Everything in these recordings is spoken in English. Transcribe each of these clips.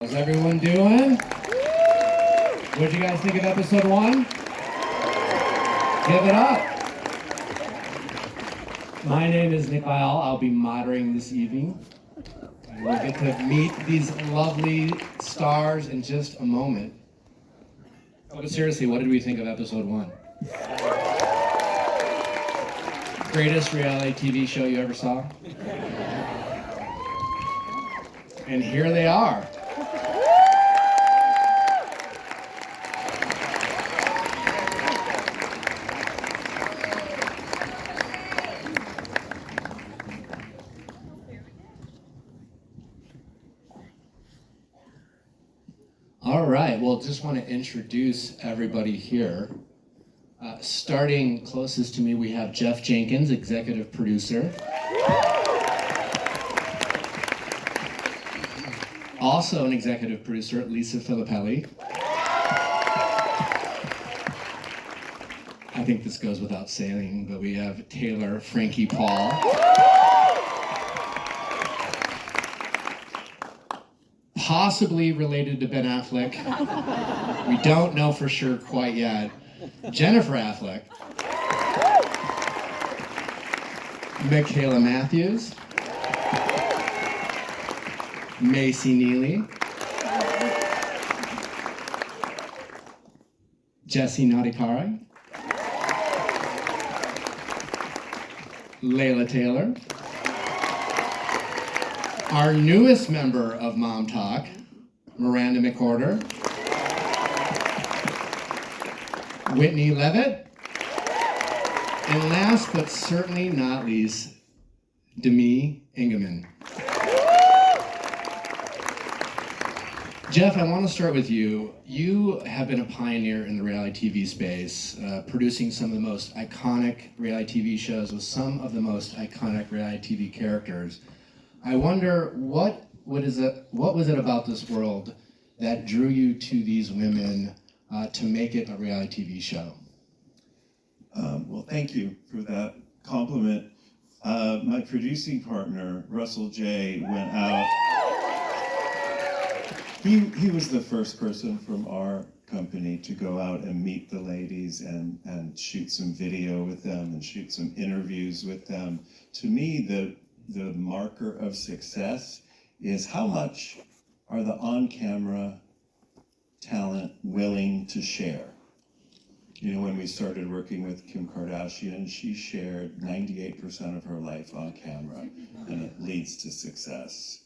How's everyone doing? What did you guys think of episode 1? Give it up. My name is Nick Vial. I'll be moderating this evening. And we'll get to meet these lovely stars in just a moment. Oh, but seriously, what did we think of episode 1? Greatest reality TV show you ever saw? And here they are. All right, well, just want to introduce everybody here. Starting closest to me, we have Jeff Jenkins, executive producer. Also an executive producer, Lisa Filippelli. I think this goes without saying, but we have Taylor Frankie Paul. Possibly related to Ben Affleck. We don't know for sure quite yet. Jennifer Affleck. Michaela Matthews. Macy Neely. Jesse Nadikari. Layla Taylor. Our newest member of Momtok, Miranda McCorder. Whitney Levitt. And last but certainly not least, Demi Ingeman. Jeff, I want to start with you. You have been a pioneer in the reality TV space, producing some of the most iconic reality TV shows with some of the most iconic reality TV characters. I wonder, what was it about this world that drew you to these women to make it a reality TV show? Well, thank you for that compliment. My producing partner, Russell J., went out. He was the first person from our company to go out and meet the ladies and shoot some video with them and shoot some interviews with them. To me, the marker of success is how much are the on-camera talent willing to share. You know, when we started working with Kim Kardashian, she shared 98% of her life on camera, and it leads to success.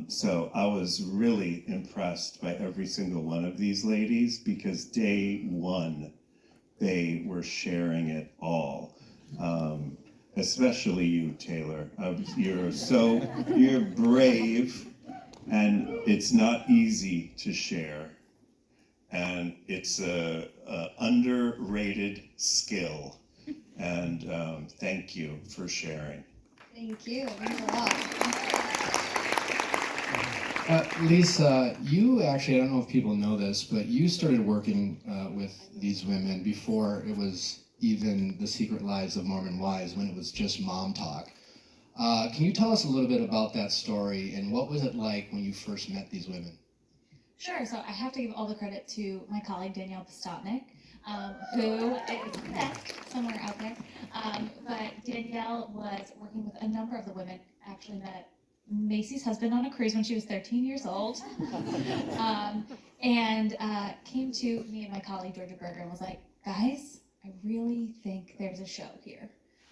So I was really impressed by every single one of these ladies because day one, they were sharing it all. Especially you, Taylor. You're brave, and it's not easy to share. And it's a underrated skill. And thank you for sharing. Thank you. Thanks a lot. Lisa, you actually, I don't know if people know this, but you started working with these women before it was even The Secret Lives of Mormon Wives, when it was just Momtok. Can you tell us a little bit about that story, and what was it like when you first met these women? Sure. So I have to give all the credit to my colleague Danielle Postotnik, who is back somewhere out there. But Danielle was working with a number of the women. Actually met Macy's husband on a cruise when she was 13 years old, and came to me and my colleague Georgia Berger and was like, guys, I really think there's a show here.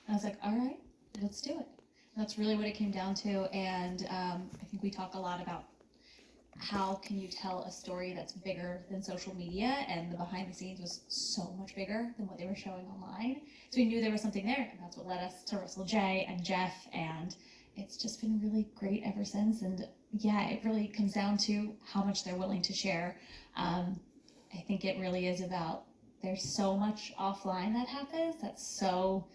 And I was like, all right, let's do it. And that's really what it came down to. And I think we talk a lot about how can you tell a story that's bigger than social media, and the behind the scenes was so much bigger than what they were showing online. So we knew there was something there, and that's what led us to Russell J. and Jeff, and it's just been really great ever since. And yeah, it really comes down to how much they're willing to share. I think it really is about, there's so much offline that happens that's so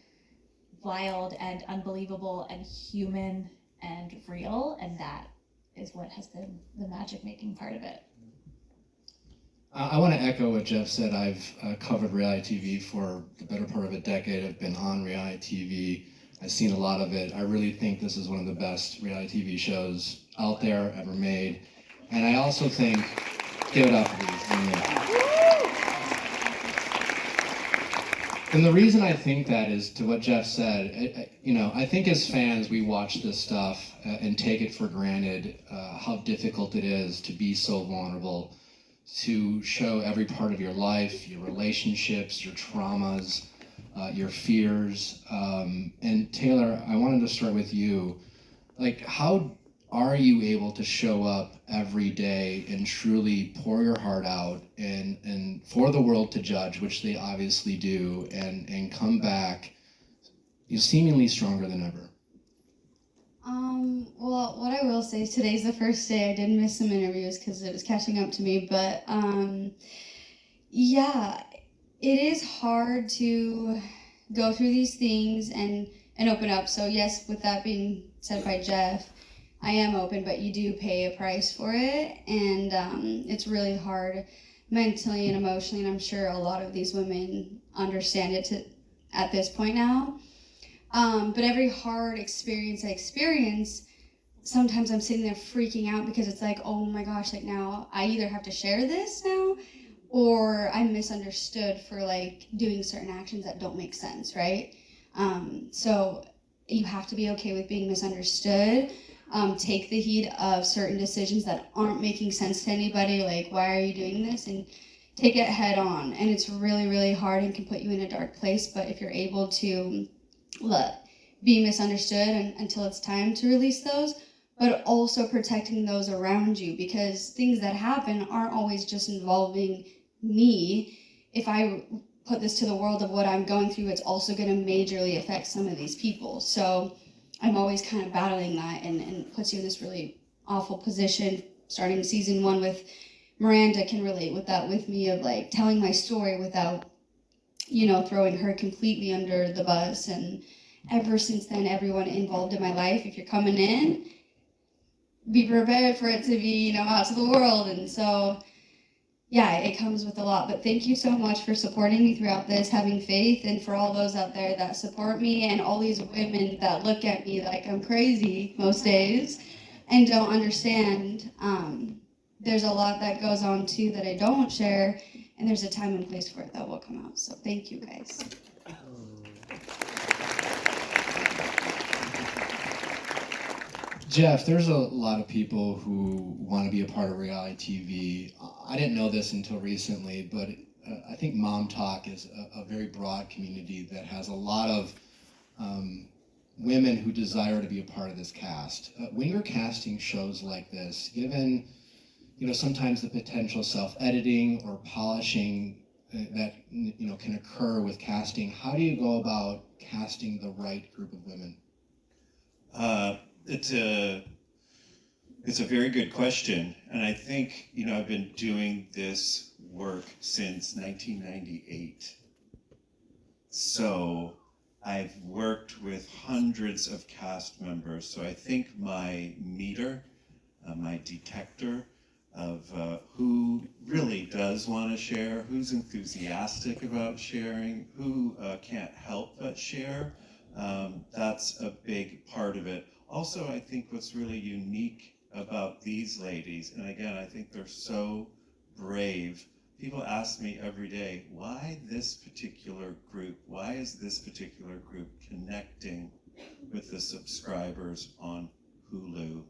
wild and unbelievable and human and real, and that is what has been the magic making part of it. I want to echo what Jeff said. I've covered reality TV for the better part of a decade. I've been on reality TV. I've seen a lot of it. I really think this is one of the best reality TV shows out there ever made. And I also think, give it up, please. And the reason I think that is to what Jeff said. I think as fans we watch this stuff and take it for granted how difficult it is to be so vulnerable, to show every part of your life, your relationships, your traumas, your fears. And Taylor, I wanted to start with you. Like, how are you able to show up every day and truly pour your heart out and for the world to judge, which they obviously do, and come back seemingly stronger than ever? Well, what I will say is today's the first day I did miss some interviews because it was catching up to me, but yeah, it is hard to go through these things and open up. So yes, with that being said by Jeff, I am open, but you do pay a price for it, and it's really hard mentally and emotionally, and I'm sure a lot of these women understand it at this point now. But every hard experience I experience, sometimes I'm sitting there freaking out because it's like, oh my gosh, like now I either have to share this now or I'm misunderstood for like doing certain actions that don't make sense, right? So you have to be okay with being misunderstood. Take the heat of certain decisions that aren't making sense to anybody, like why are you doing this, and take it head on. And it's really, really hard and can put you in a dark place, but if you're able to be misunderstood until it's time to release those, but also protecting those around you, because things that happen aren't always just involving me. If I put this to the world of what I'm going through, it's also going to majorly affect some of these people. So I'm always kind of battling that, and puts you in this really awful position. Starting season 1 with Miranda can relate with that with me, of like telling my story without, throwing her completely under the bus. And ever since then, everyone involved in my life, if you're coming in, be prepared for it to be, out to the world. And so, yeah, it comes with a lot. But thank you so much for supporting me throughout this, having faith, and for all those out there that support me, and all these women that look at me like I'm crazy most days and don't understand. There's a lot that goes on too that I don't share, and there's a time and place for it that will come out. So thank you guys. Jeff, there's a lot of people who want to be a part of reality TV. I didn't know this until recently, but I think Momtok is a very broad community that has a lot of women who desire to be a part of this cast. When you're casting shows like this, given sometimes the potential self-editing or polishing that can occur with casting, how do you go about casting the right group of women? It's a very good question, and I think I've been doing this work since 1998. So I've worked with hundreds of cast members. So I think my meter, my detector of who really does want to share, who's enthusiastic about sharing, who can't help but share, that's a big part of it. Also, I think what's really unique about these ladies, and again, I think they're so brave. People ask me every day, why this particular group? Why is this particular group connecting with the subscribers on Hulu?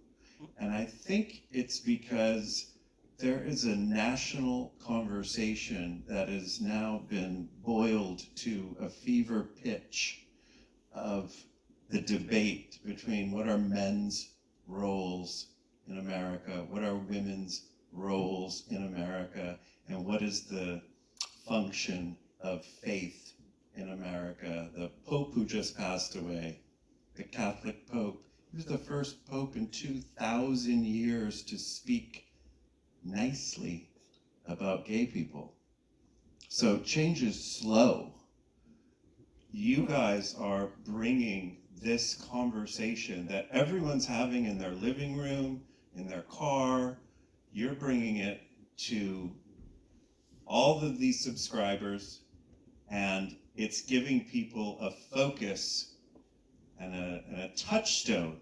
And I think it's because there is a national conversation that has now been boiled to a fever pitch of the debate between what are men's roles in America, what are women's roles in America, and what is the function of faith in America. The Pope who just passed away, the Catholic Pope, he was the first Pope in 2,000 years to speak nicely about gay people. So change is slow. You guys are bringing this conversation that everyone's having in their living room, in their car, you're bringing it to all of these subscribers, and it's giving people a focus and a touchstone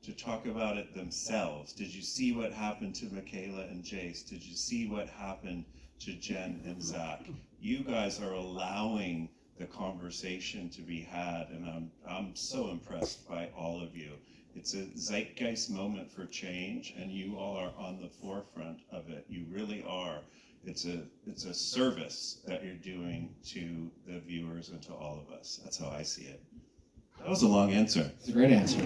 to talk about it themselves. Did you see what happened to Michaela and Jace? Did you see what happened to Jen and Zach? You guys are allowing the conversation to be had, and I'm so impressed by all of you. It's a zeitgeist moment for change, and you all are on the forefront of it. You really are. It's a service that you're doing to the viewers and to all of us. That's how I see it. That was a long answer. It's a great answer.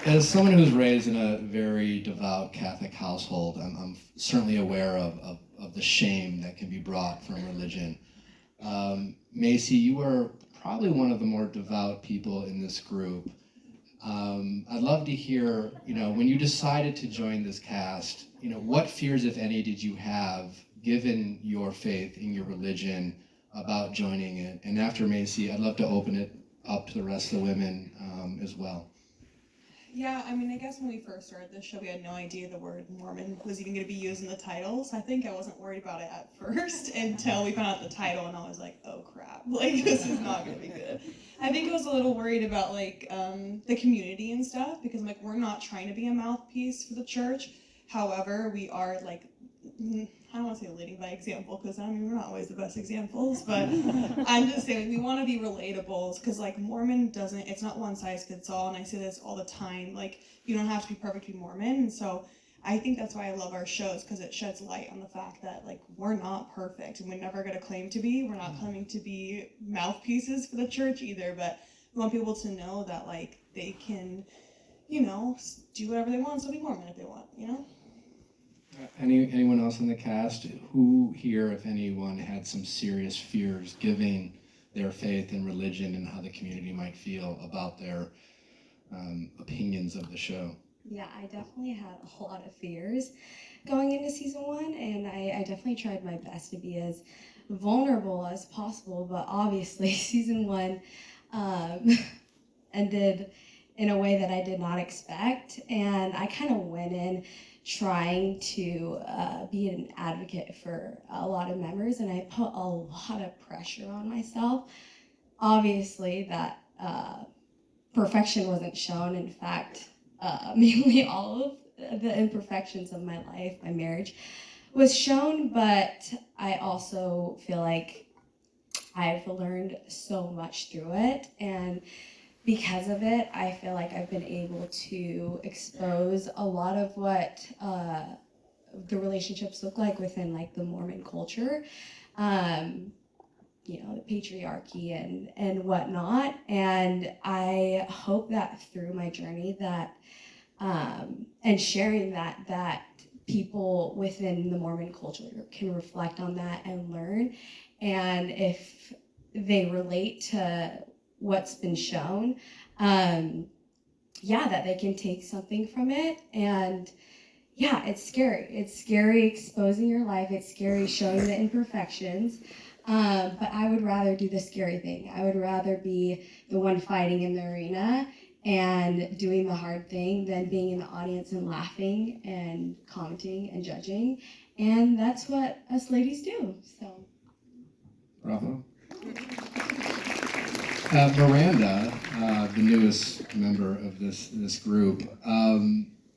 As someone who's raised in a very devout Catholic household, I'm certainly aware of the shame that can be brought from religion. Macy, you are probably one of the more devout people in this group. I'd love to hear, when you decided to join this cast, what fears, if any, did you have, given your faith in your religion, about joining it? And after Macy, I'd love to open it up to the rest of the women as well. Yeah, I mean, I guess when we first started this show, we had no idea the word Mormon was even going to be used in the title. So I think I wasn't worried about it at first until we found out the title, and I was like, oh crap, like this is not going to be good. I think I was a little worried about the community and stuff, because we're not trying to be a mouthpiece for the church. However, we are I don't want to say leading by example, because we're not always the best examples, but I'm just saying we want to be relatable, because Mormon it's not one size fits all, and I say this all the time, you don't have to be perfect to be Mormon. And so I think that's why I love our shows, because it sheds light on the fact that we're not perfect, and we're never going to claim to be. We're not claiming to be mouthpieces for the church either, but we want people to know that they can, do whatever they want, so be Mormon if they want, Anyone else in the cast who here, if anyone, had some serious fears giving their faith in religion and how the community might feel about their opinions of the show? Yeah, I definitely had a whole lot of fears going into season 1, and I definitely tried my best to be as vulnerable as possible, but obviously season 1 ended in a way that I did not expect, and I kind of went in trying to be an advocate for a lot of members, and I put a lot of pressure on myself. Obviously, that perfection wasn't shown. In fact, mainly all of the imperfections of my life, my marriage, was shown, but I also feel like I've learned so much through it, and because of it, I feel like I've been able to expose a lot of what the relationships look like within the Mormon culture, the patriarchy and whatnot. And I hope that through my journey that and sharing that people within the Mormon culture can reflect on that and learn. And if they relate to what's been shown, that they can take something from it. And it's scary. It's scary exposing your life. It's scary showing the imperfections. But I would rather do the scary thing. I would rather be the one fighting in the arena and doing the hard thing than being in the audience and laughing and commenting and judging. And that's what us ladies do. So. Bravo. Miranda, the newest member of this group,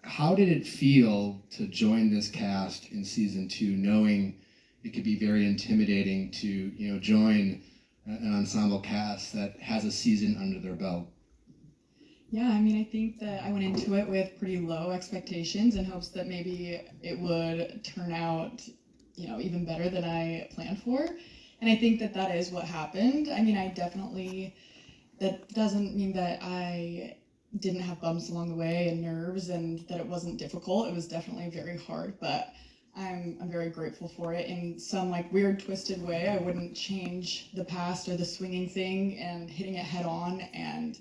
how did it feel to join this cast in season 2, knowing it could be very intimidating to join an ensemble cast that has a season under their belt? Yeah, I think that I went into it with pretty low expectations in hopes that maybe it would turn out, even better than I planned for. And I think that is what happened. That doesn't mean that I didn't have bumps along the way and nerves and that it wasn't difficult. It was definitely very hard, but I'm very grateful for it. In some weird twisted way, I wouldn't change the past or the swinging thing, and hitting it head on and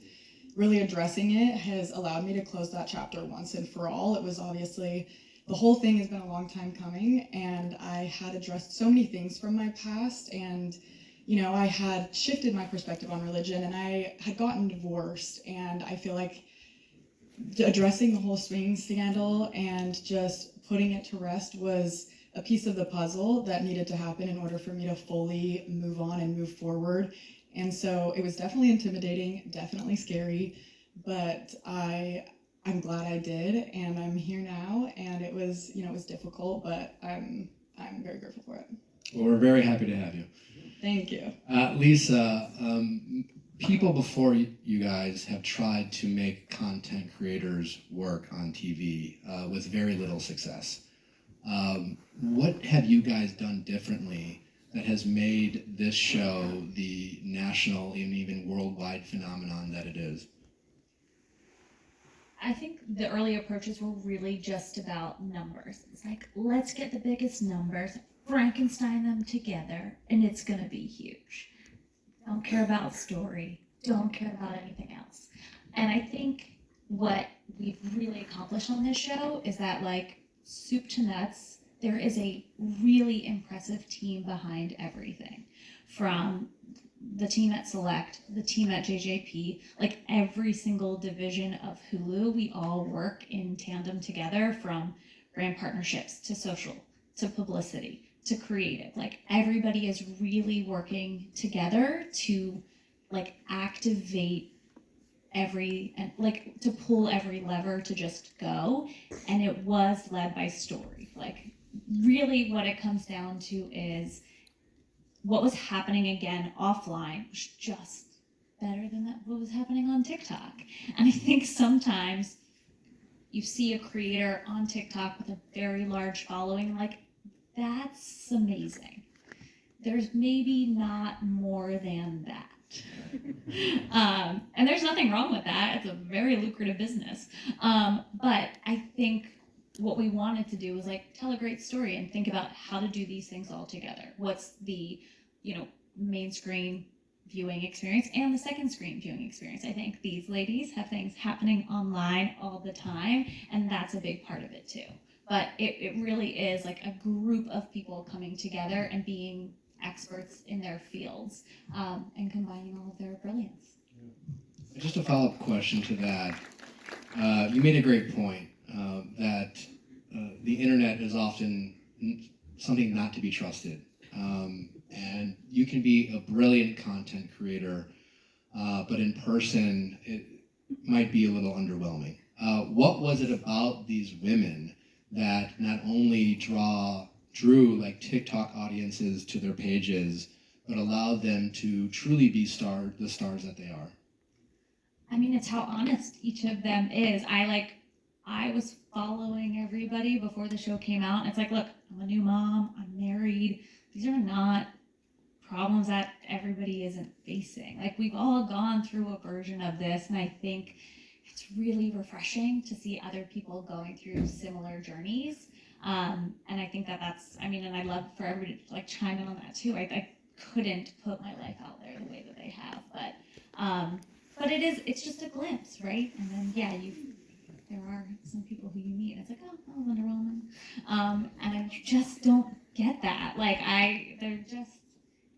really addressing it has allowed me to close that chapter once and for all. It was obviously, the whole thing has been a long time coming, and I had addressed so many things from my past, and I had shifted my perspective on religion, and I had gotten divorced, and I feel like addressing the whole swinging scandal and just putting it to rest was a piece of the puzzle that needed to happen in order for me to fully move on and move forward And so it was definitely intimidating, definitely scary, but I'm glad I did, and I'm here now. And it was, it was difficult, but I'm very grateful for it. Well, we're very happy to have you. Thank you. Lisa, people before you guys have tried to make content creators work on TV with very little success. What have you guys done differently that has made this show the national and even worldwide phenomenon that it is? I think the early approaches were really just about numbers. It's like, let's get the biggest numbers, Frankenstein them together, and it's gonna be huge. Don't care about story, don't care about anything else. And I think what we've really accomplished on this show is that, like, soup to nuts, there is a really impressive team behind everything. From the team at Select, the team at JJP, like every single division of Hulu, we all work in tandem together, from brand partnerships to social to publicity to creative. Like, everybody is really working together to, like, activate and like to pull every lever to just go. And it was led by story. Like, really what it comes down to is what was happening again offline was just better than what was happening on TikTok. And I think sometimes you see a creator on TikTok with a very large following, like, that's amazing. There's maybe not more than that. And there's nothing wrong with that. It's a very lucrative business. But I think what we wanted to do was, like, tell a great story and think about how to do these things all together. What's the, main screen viewing experience and the second screen viewing experience? I think these ladies have things happening online all the time, and that's a big part of it too. But it really is like a group of people coming together and being experts in their fields, and combining all of their brilliance. Just a follow-up question to that. You made a great point that the internet is often something not to be trusted. And you can be a brilliant content creator, but in person, it might be a little underwhelming. What was it about these women that not only drew like TikTok audiences to their pages, but allowed them to truly be the stars that they are? I mean, it's how honest each of them is. I was following everybody before the show came out. It's like, look, I'm a new mom, I'm married. These are not problems that everybody isn't facing. Like, we've all gone through a version of this, and I think it's really refreshing to see other people going through similar journeys. And I think that's, and I'd love for everybody to, like, chime in on that too. I couldn't put my life out there the way that they have, but it's just a glimpse, right? And then, yeah, there are some people who you meet, and it's like, oh, that was underwhelming. And you just don't get that. Like,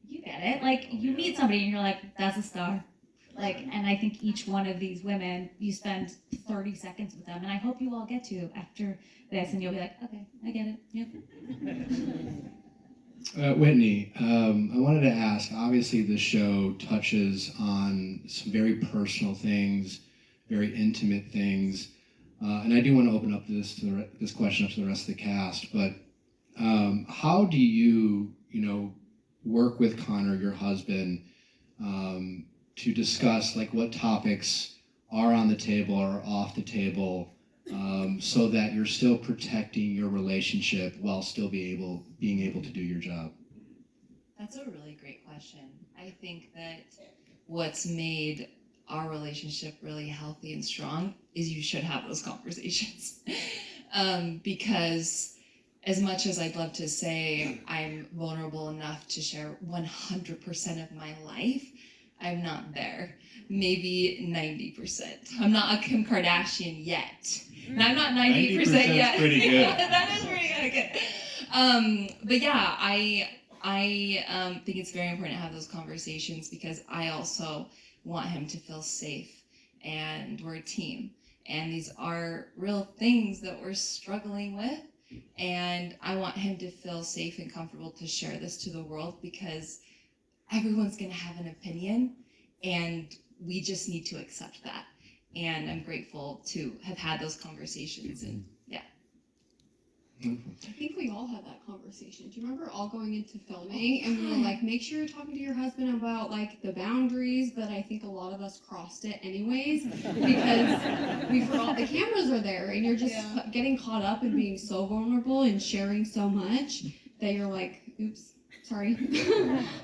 you get it. Like, you meet somebody and you're like, that's a star. Like, and I think each one of these women, you spend 30 seconds with them, and I hope you all get to after this, and you'll be like, okay, I get it. Yep. Whitney, I wanted to ask, obviously the show touches on some very personal things, very intimate things, and I do want to open up this question up to the rest of the cast, but how do you, work with Connor, your husband, to discuss, like, what topics are on the table or off the table, so that you're still protecting your relationship while still being able to do your job? That's a really great question. I think that what's made our relationship really healthy and strong is you should have those conversations. Because as much as I'd love to say I'm vulnerable enough to share 100% of my life, I'm not there. Maybe 90%. I'm not a Kim Kardashian yet. And I'm not 90% yet. Pretty good. That is pretty good. But yeah, I think it's very important to have those conversations, because I also want him to feel safe, and we're a team. And these are real things that we're struggling with. And I want him to feel safe and comfortable to share this to the world, because everyone's going to have an opinion, and we just need to accept that. And I'm grateful to have had those conversations. And yeah. I think we all had that conversation. Do you remember all going into filming and we were like, make sure you're talking to your husband about like the boundaries, but I think a lot of us crossed it anyways because we forgot the cameras are there and you're just getting caught up and being so vulnerable and sharing so much that you're like, oops, sorry.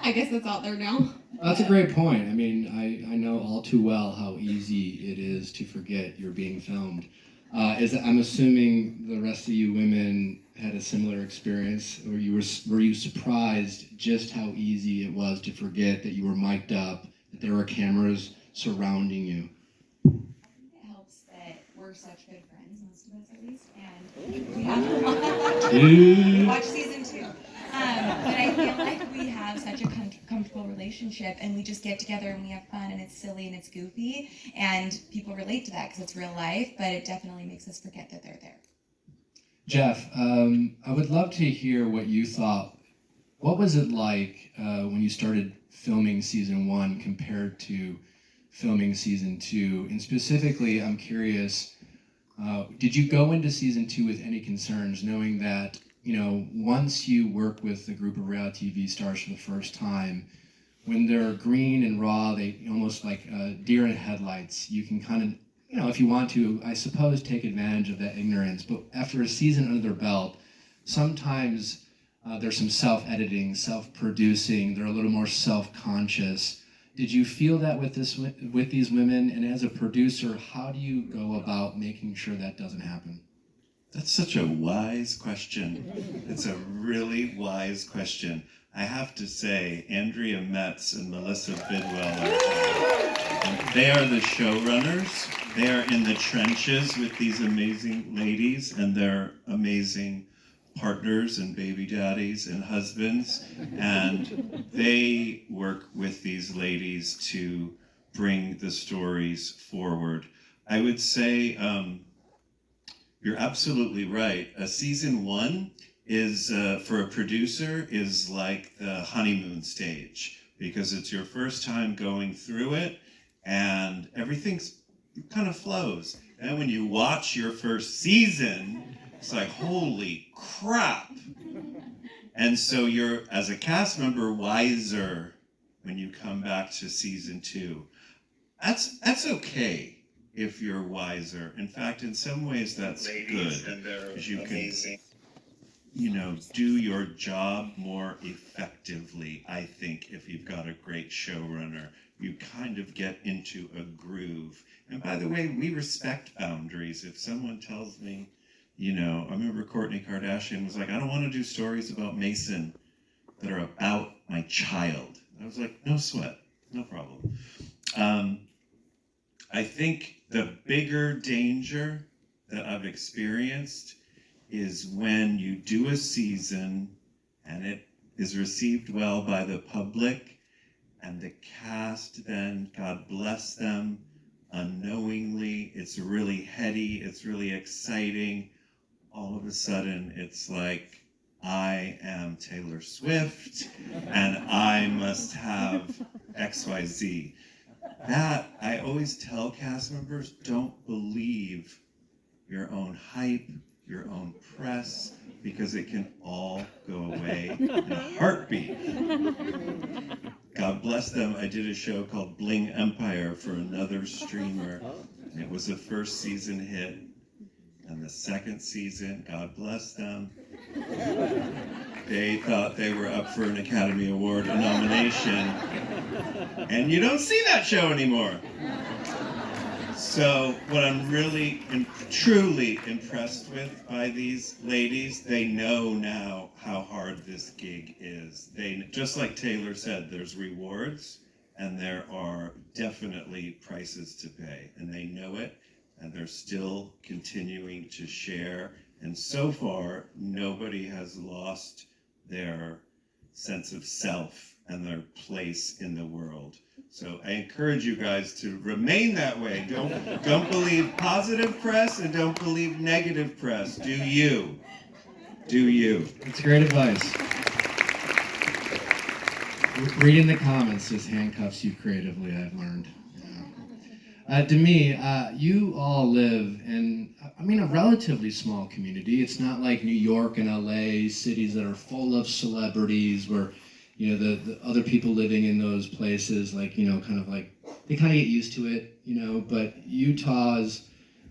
I guess it's out there now. That's a great point. I mean, I know all too well how easy it is to forget you're being filmed. I'm assuming the rest of you women had a similar experience, or were you surprised just how easy it was to forget that you were mic'd up, that there were cameras surrounding you? It helps that we're such good friends, most of us at least, and we have watch season 2. But I feel like we have such a comfortable relationship, and we just get together and we have fun, and it's silly and it's goofy, and people relate to that because it's real life, but it definitely makes us forget that they're there. Jeff, I would love to hear what you thought. What was it like when you started filming season 1 compared to filming season 2? And specifically, I'm curious, did you go into season 2 with any concerns, knowing that, you know, once you work with a group of reality TV stars for the first time, when they're green and raw, they almost like deer in headlights, you can kind of, you know, if you want to, I suppose, take advantage of that ignorance. But after a season under their belt, sometimes there's some self-editing, self-producing, they're a little more self-conscious. Did you feel that with these women? And as a producer, how do you go about making sure that doesn't happen? That's such a wise question. It's a really wise question. I have to say, Andrea Metz and Melissa Bidwell they are the showrunners. They are in the trenches with these amazing ladies, and they're amazing partners and baby daddies and husbands. And they work with these ladies to bring the stories forward. I would say, you're absolutely right. A season 1 is, for a producer, is like the honeymoon stage because it's your first time going through it and everything's kind of flows. And when you watch your first season, it's like, holy crap. And so you're, as a cast member, wiser when you come back to season 2. That's okay. If you're wiser. In fact, in some ways that's good, because you can, you know, do your job more effectively. I think if you've got a great showrunner, you kind of get into a groove. And by the way, we respect boundaries. If someone tells me, you know, I remember Kourtney Kardashian was like, I don't want to do stories about Mason that are about my child. I was like, no sweat, no problem. I think the bigger danger that I've experienced is when you do a season and it is received well by the public and the cast then, God bless them, unknowingly, it's really heady, it's really exciting. All of a sudden, it's like, I am Taylor Swift and I must have XYZ. That, I always tell cast members, don't believe your own hype, your own press, because it can all go away in a heartbeat. God bless them, I did a show called Bling Empire for another streamer, and it was a first season hit. And the second season, God bless them, they thought they were up for an Academy Award nomination. And you don't see that show anymore. So what I'm really and truly impressed with by these ladies, they know now how hard this gig is. They, just like Taylor said, there's rewards and there are definitely prices to pay. And they know it. And they're still continuing to share. And so far, nobody has lost their sense of self and their place in the world. So I encourage you guys to remain that way. Don't believe positive press and don't believe negative press. Do you. Do you. That's great advice. Reading the comments just handcuffs you creatively, I've learned. To me, you all live in, a relatively small community. It's not like New York and LA, cities that are full of celebrities where, the other people living in those places, they kind of get used to it, but Utah's,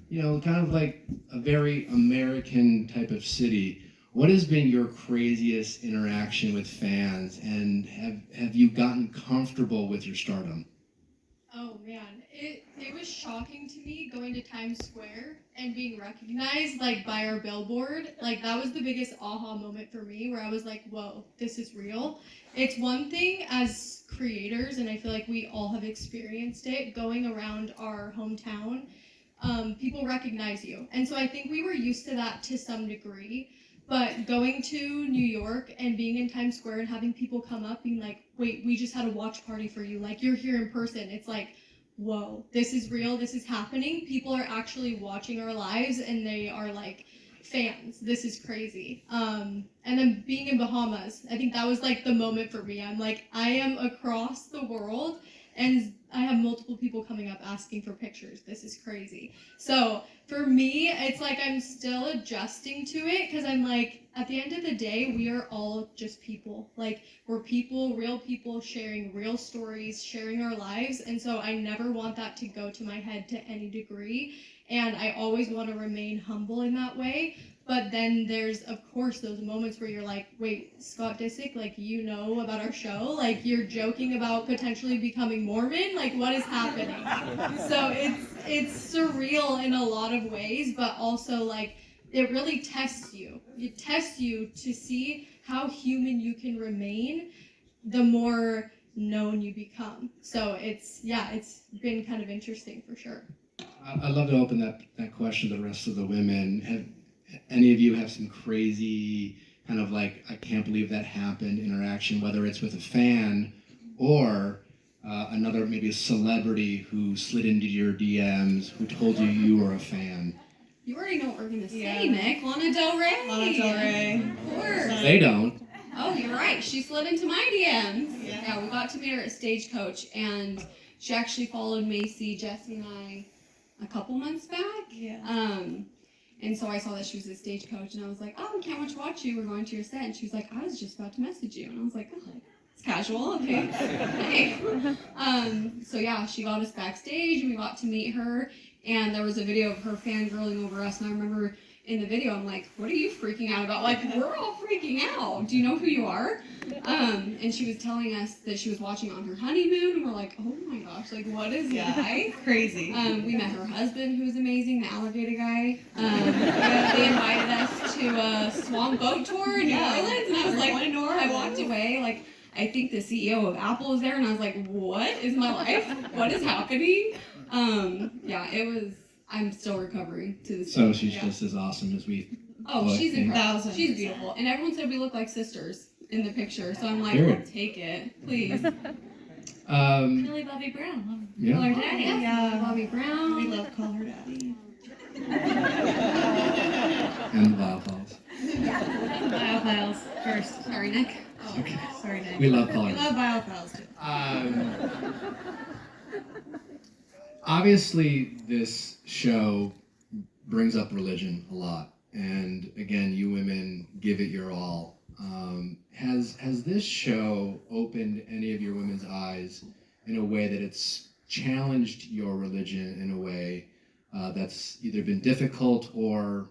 kind of like a very American type of city. What has been your craziest interaction with fans, and have you gotten comfortable with your stardom? Oh man, it was shocking to me going to Times Square and being recognized by our billboard. That was the biggest aha moment for me, where I was like, whoa, this is real. It's one thing as creators, and I feel like we all have experienced it, going around our hometown, people recognize you. And so I think we were used to that to some degree. But going to New York and being in Times Square and having people come up being like, wait, we just had a watch party for you. You're here in person. It's like, whoa, this is real. This is happening. People are actually watching our lives and they are fans. This is crazy. And then being in Bahamas, I think that was the moment for me. I'm I am across the world and I have multiple people coming up asking for pictures. This is crazy. So for me, it's I'm still adjusting to it, because I'm at the end of the day, we are all just people. We're people, real people, sharing real stories, sharing our lives. And so I never want that to go to my head to any degree. And I always want to remain humble in that way. But then there's, of course, those moments where you're wait, Scott Disick, about our show? You're joking about potentially becoming Mormon? What is happening? So it's surreal in a lot of ways, but also, it really tests you. It tests you to see how human you can remain the more known you become. So it's been kind of interesting for sure. I'd love to open that question to the rest of the women. Have any of you have some crazy kind of I can't believe that happened interaction, whether it's with a fan or another, maybe a celebrity who slid into your DMs, who told you were a fan? You already know what we're gonna say, Nick. Lana Del Rey. Lana Del Rey. Of course. They don't. Oh, you're right. She slid into my DMs. Yeah, we got to meet her at Stagecoach, and she actually followed Macy, Jesse, and I a couple months back. Yeah. And so I saw that she was at Stagecoach, and I was like, oh, we can't wait to watch you. We're going to your set. And she was like, I was just about to message you. And I was like, oh, it's casual. Okay. Hey. So yeah, she got us backstage, and we got to meet her. And there was a video of her fangirling over us. And I remember in the video, I'm like, what are you freaking out about? We're all freaking out. Do you know who you are? And she was telling us that she was watching on her honeymoon. And we're like, oh my gosh, what is life? Crazy. We met her husband, who's amazing, the alligator guy. They invited us to a swamp boat tour in New Orleans. And I was like, I walked away, I think the CEO of Apple was there. And I was like, what is my life? What is happening? It was, I'm still recovering to this day. So she's just as awesome as we. Oh, she's incredible. 1000%. She's beautiful. And everyone said we look like sisters in the picture. So I'm like, Period. I'll take it, please. Really Bobby Brown. Yeah. Call her daddy. Yeah. Bobby Brown. We love Call Her Daddy. And the Biophiles. Biophiles first. Sorry, Nick. Okay. Sorry, Nick. We love We calling. love Biophiles too. Obviously, this show brings up religion a lot, and again, you women give it your all. Has this show opened any of your women's eyes in a way that it's challenged your religion in a way that's either been difficult or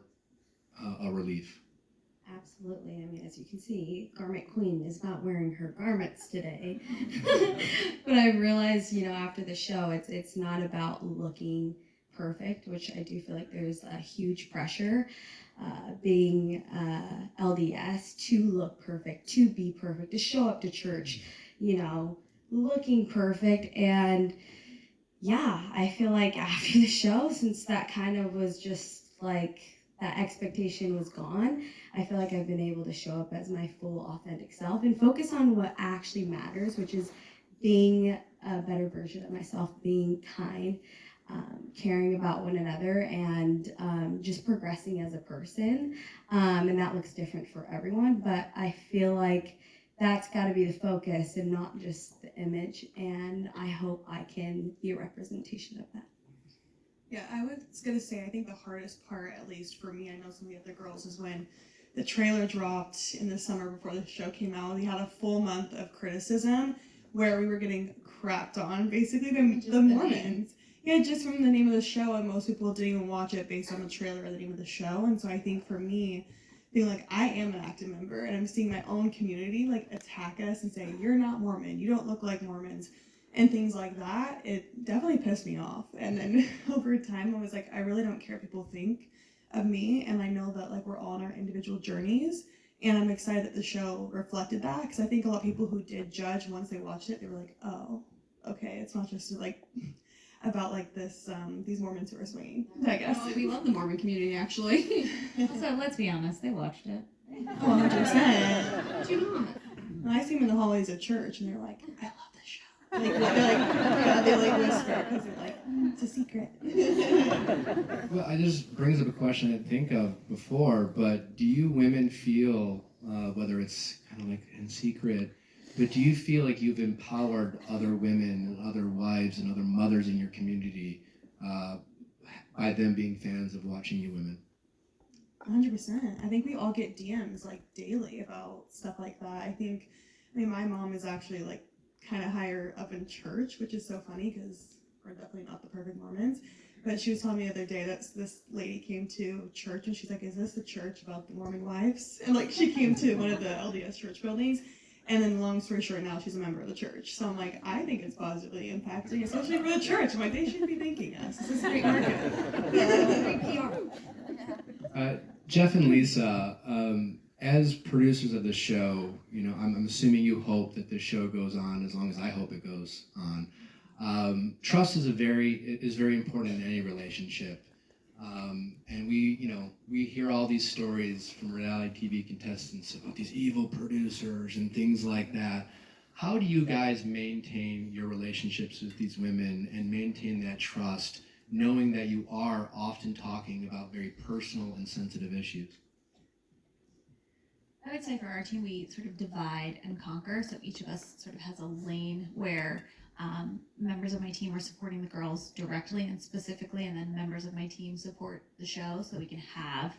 a relief? Absolutely. I mean, as you can see, Garment Queen is not wearing her garments today. But I realized, after the show, it's not about looking perfect, which I do feel like there's a huge pressure being LDS to look perfect, to be perfect, to show up to church, looking perfect. And yeah, I feel like after the show, since that kind of was just that expectation was gone, I feel like I've been able to show up as my full authentic self and focus on what actually matters, which is being a better version of myself, being kind, caring about one another, and just progressing as a person. And that looks different for everyone, but I feel like that's got to be the focus and not just the image. And I hope I can be a representation of that. Yeah, I was gonna say, I think the hardest part, at least for me, I know some of the other girls, is when the trailer dropped in the summer before the show came out. We had a full month of criticism where we were getting crapped on, basically, by the Mormons. Yeah, just from the name of the show, and most people didn't even watch it based on the trailer or the name of the show. And so I think for me, being like, I am an active member, and I'm seeing my own community like attack us and say, you're not Mormon, you don't look like Mormons, and things like that, it definitely pissed me off. And then over time, I was like, I really don't care what people think of me, and I know that like we're all on our individual journeys, and I'm excited that the show reflected that, because I think a lot of people who did judge, once they watched it, they were like, oh, okay, it's not just like about like this these Mormons who are swinging, I guess. Oh, we love the Mormon community, actually. Also, let's be honest, they watched it. 100%. Do you not? And I see them in the hallways of church, and they're like, I love this show. Like, they're like, yeah, they like whisper, because they're like, it's a secret. Well, it just brings up a question I didn't think of before, but do you women feel, whether it's kind of like in secret, but do you feel like you've empowered other women and other wives and other mothers in your community by them being fans of watching you women? 100%. I think we all get DMs like daily about stuff like that. I mean, my mom is actually like kind of higher up in church, which is so funny because we're definitely not the perfect Mormons. But she was telling me the other day that this lady came to church and she's like, is this the church about the Mormon wives? And like she came to one of the LDS church buildings. And then long story short, now she's a member of the church. So I'm like, I think it's positively impacting, especially for the church. I'm like, they should be thanking us. This is a great market. Great PR. Jeff and Lisa, as producers of the show, you know, I'm assuming you hope that the show goes on as long as I hope it goes on. Trust is very important in any relationship. And we hear all these stories from reality TV contestants about these evil producers and things like that. How do you guys maintain your relationships with these women and maintain that trust, knowing that you are often talking about very personal and sensitive issues? I would say for our team, we sort of divide and conquer. So each of us sort of has a lane where members of my team are supporting the girls directly and specifically, and then members of my team support the show so we can have,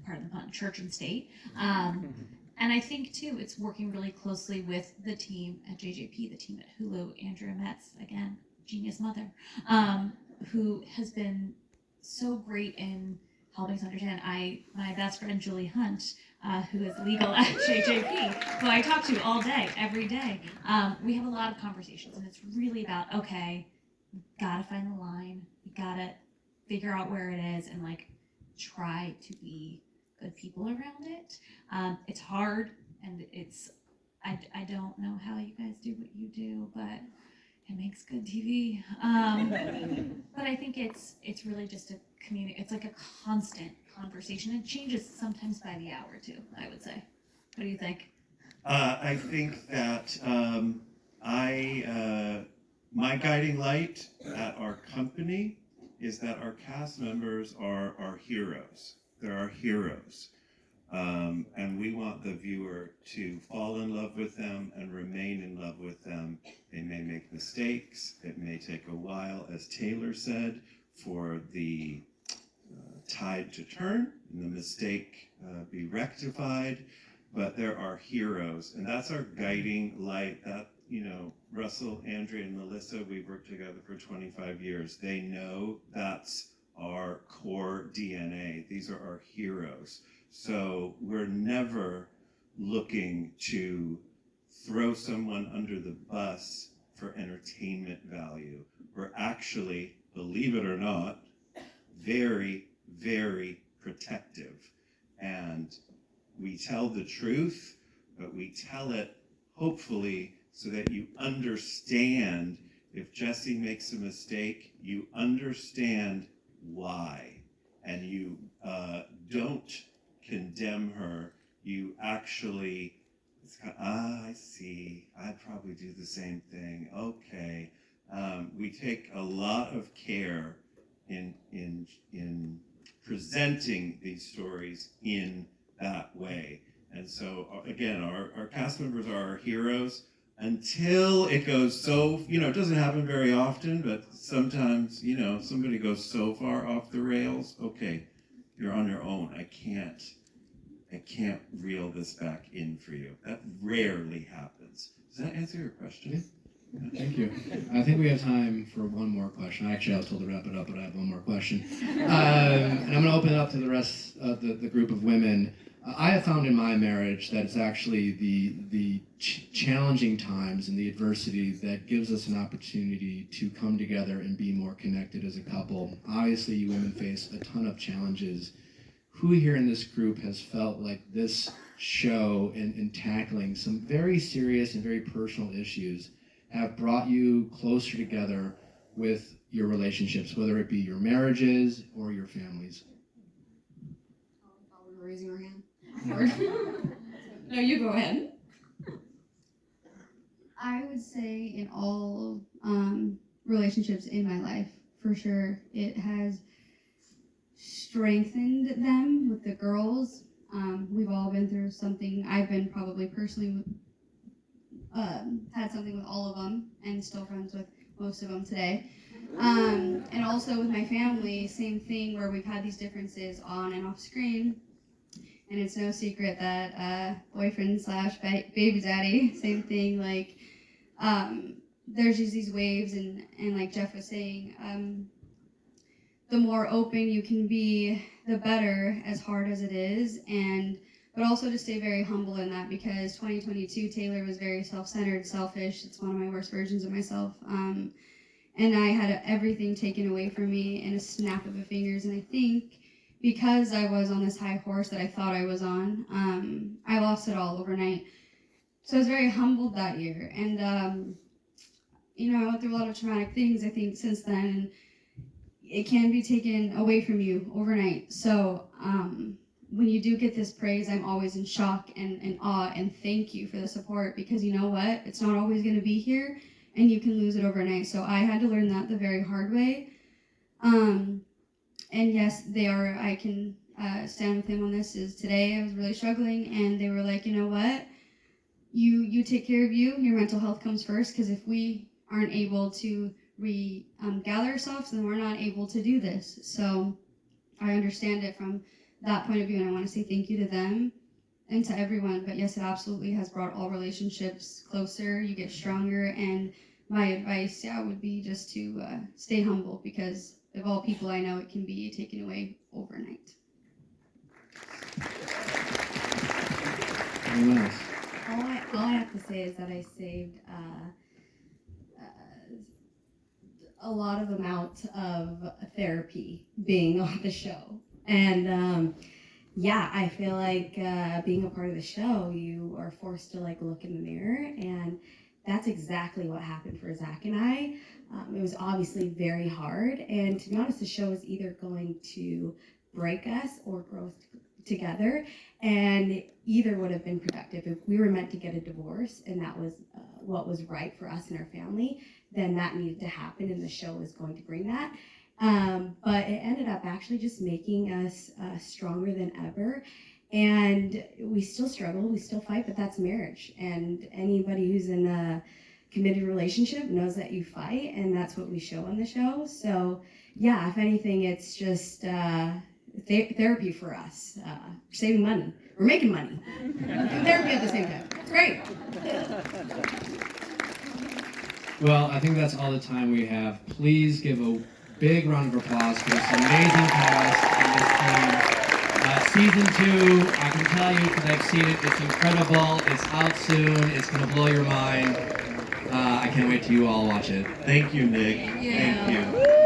pardon the pun, church and state. And I think too, it's working really closely with the team at JJP, the team at HULU, Andrea Metz, again, genius mother, who has been so great in helping us understand. My best friend Julie Hunt, who is legal at JJP, who I talk to all day, every day. We have a lot of conversations, and it's really about, okay, we gotta find the line, we gotta figure out where it is, and like try to be good people around it. It's hard, and I don't know how you guys do what you do, but it makes good TV. But I think it's really just a community. It's like a constant conversation. It changes sometimes by the hour too, I would say. What do you think? I think that my guiding light at our company is that our cast members are our heroes. They're our heroes. And we want the viewer to fall in love with them and remain in love with them. They may make mistakes. It may take a while, as Taylor said, for the tide to turn and the mistake be rectified. But they're our heroes, and that's our guiding light. That, Russell, Andrea, and Melissa, we've worked together for 25 years. They know that's our core DNA. These are our heroes. So we're never looking to throw someone under the bus for entertainment value. We're actually, believe it or not, very, very protective. And we tell the truth, but we tell it hopefully so that you understand. If Jessie makes a mistake, you understand why. And you don't condemn her. You actually, I see, I'd probably do the same thing. Okay. We take a lot of care in presenting these stories in that way. And so, again, our cast members are our heroes until it goes so, it doesn't happen very often, but sometimes, somebody goes so far off the rails, okay, you're on your own. I can't reel this back in for you. That rarely happens. Does that answer your question? Thank you. I think we have time for one more question. Actually, I was told to wrap it up, but I have one more question. And I'm going to open it up to the rest of the group of women. I have found in my marriage that it's actually the challenging times and the adversity that gives us an opportunity to come together and be more connected as a couple. Obviously, you women face a ton of challenges. Who here in this group has felt like this show and tackling some very serious and very personal issues have brought you closer together with your relationships, whether it be your marriages or your families? We were raising our hand. No, you go ahead. I would say in all relationships in my life, for sure, it has strengthened them with the girls. We've all been through something. I've been probably personally had something with all of them and still friends with most of them today. And also with my family, same thing where we've had these differences on and off screen. And it's no secret that boyfriend / baby daddy, same thing, like there's just these waves and like Jeff was saying, the more open you can be, the better, as hard as it is, but also to stay very humble in that, because 2022 Taylor was very self-centered, selfish. It's one of my worst versions of myself. And I had everything taken away from me in a snap of the fingers. And I think because I was on this high horse that I thought I was on, I lost it all overnight. So I was very humbled that year. And, I went through a lot of traumatic things, I think, since then. It can be taken away from you overnight. So when you do get this praise, I'm always in shock and awe and thank you for the support, because you know what? It's not always going to be here and you can lose it overnight. So I had to learn that the very hard way. And yes, I can stand with him on this. Is today I was really struggling and they were like, you know what? You take care of you. Your mental health comes first, because if we aren't able to gather ourselves, then we're not able to do this. So I understand it from that point of view, and I want to say thank you to them and to everyone. But yes, it absolutely has brought all relationships closer. You get stronger, and my advice, would be just to stay humble, because of all people I know, it can be taken away overnight. Anyone else? All I have to say is that I saved a lot of amount of therapy being on the show. And I feel like being a part of the show, you are forced to look in the mirror, and that's exactly what happened for Zach and I. It was obviously very hard, and to be honest, the show is either going to break us or grow together, and either would have been productive. If we were meant to get a divorce and that was what was right for us and our family, then that needed to happen, and the show is going to bring that. But it ended up actually just making us stronger than ever. And we still struggle, we still fight, but that's marriage. And anybody who's in a committed relationship knows that you fight, and that's what we show on the show. So yeah, if anything, it's just therapy for us. We're saving money, we're making money, and therapy at the same time. It's great. Well, I think that's all the time we have. Please give a big round of applause for this amazing cast and this team. Season 2, I can tell you because I've seen it, it's incredible. It's out soon. It's going to blow your mind. I can't wait till you all watch it. Thank you, Nick. Thank you.